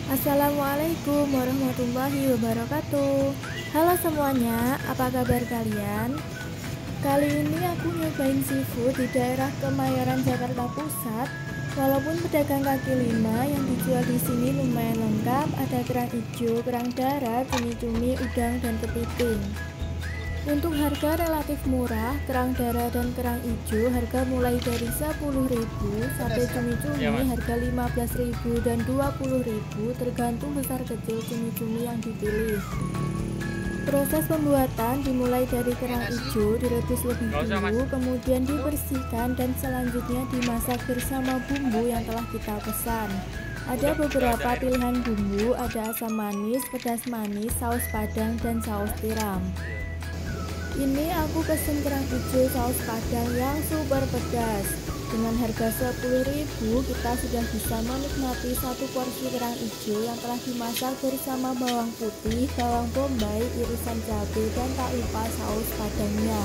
Assalamualaikum warahmatullahi wabarakatuh. Halo semuanya, apa kabar kalian? Kali ini aku nyobain seafood di daerah Kemayoran, Jakarta Pusat. Walaupun pedagang kaki lima yang dijual di sini lumayan lengkap, ada kerang hijau, kerang darah, cumi-cumi, udang, dan kepiting. Untuk harga relatif murah, kerang darah dan kerang hijau harga mulai dari 10.000 sampai cumi-cumi harga 15.000 dan 20.000 tergantung besar kecil cumi-cumi yang dipilih. Proses pembuatan dimulai dari kerang hijau direbus lebih dulu, kemudian dibersihkan dan selanjutnya dimasak bersama bumbu yang telah kita pesan. Ada beberapa pilihan bumbu, ada asam manis, pedas manis, saus padang, dan saus tiram. Ini aku pesen kerang hijau saus padang yang super pedas. Dengan harga 10.000 kita sudah bisa menikmati satu porsi kerang hijau yang telah dimasak bersama bawang putih, bawang bombay, irisan cabai, dan tak lupa saus padangnya.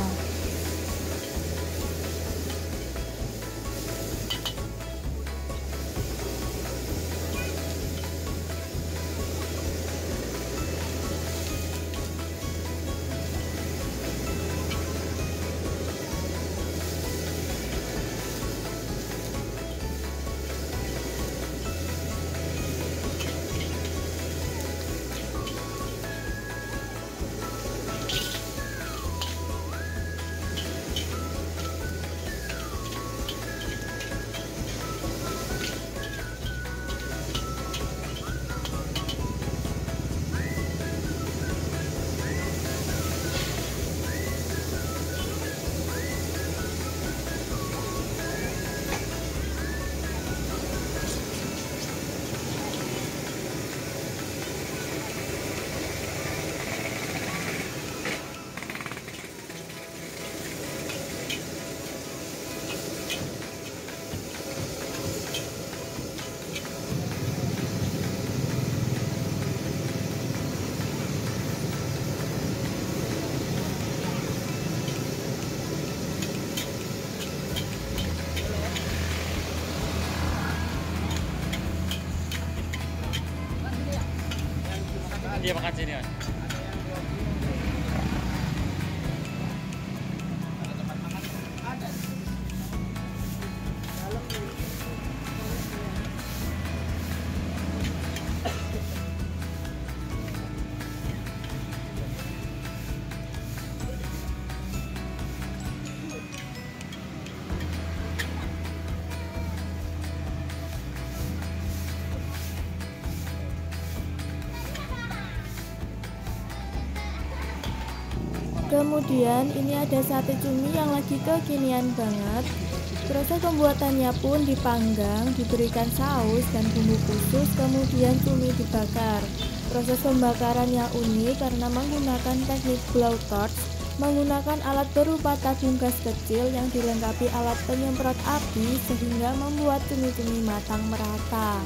Iya makan sini Mas. Kemudian ini ada sate cumi yang lagi kekinian banget. Proses pembuatannya pun dipanggang, diberikan saus dan bumbu khusus, kemudian cumi dibakar. Proses pembakaran yang unik karena menggunakan teknik blow torch, menggunakan alat berupa tabung gas kecil yang dilengkapi alat penyemprot api sehingga membuat cumi-cumi matang merata.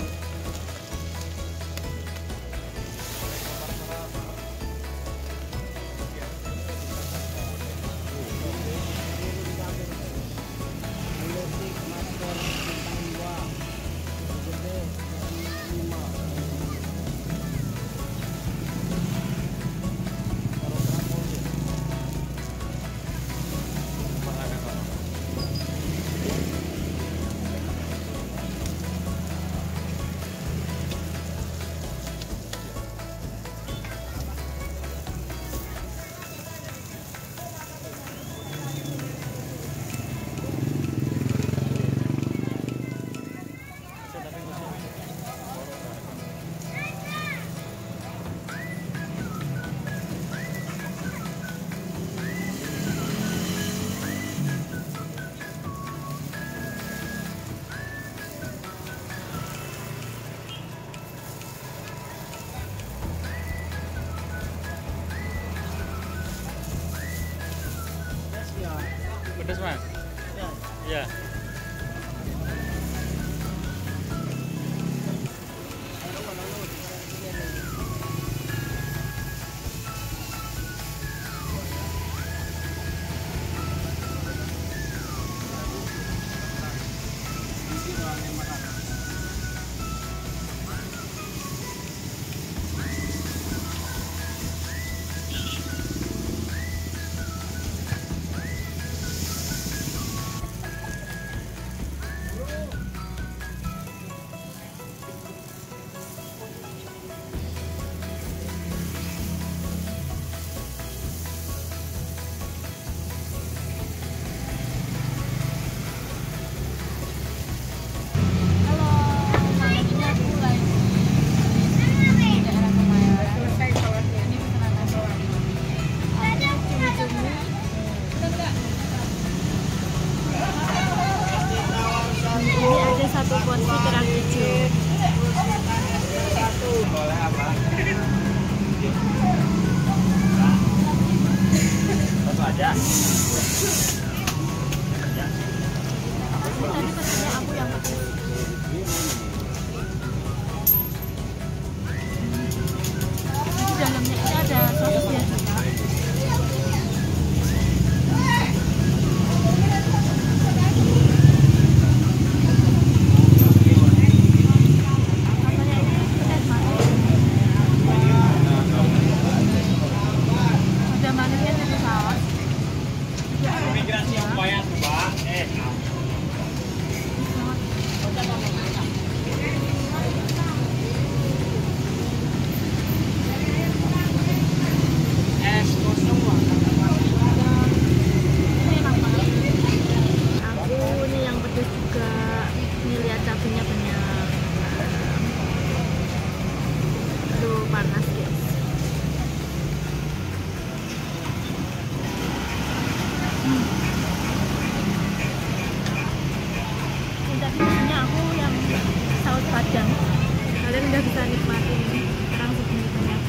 nikmatin kerang segini banyak.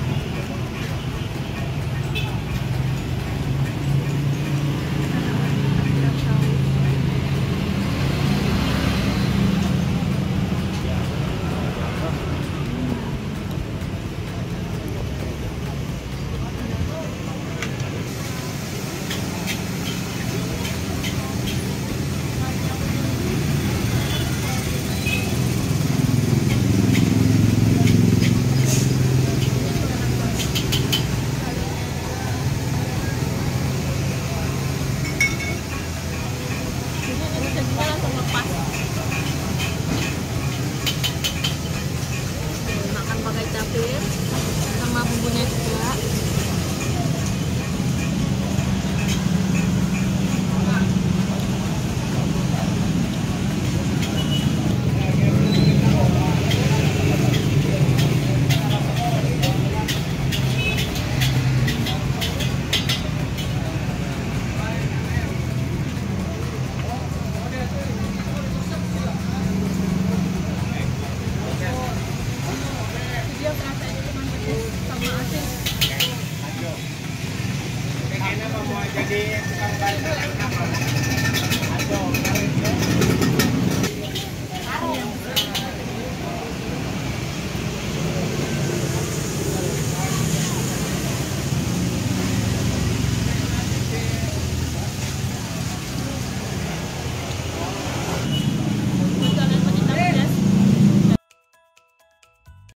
Langsung lepas. Makan pakai cabai sama bumbunya juga. Dia rasanya cuma pedas sama asin. Kayaknya mau jadi tukang balik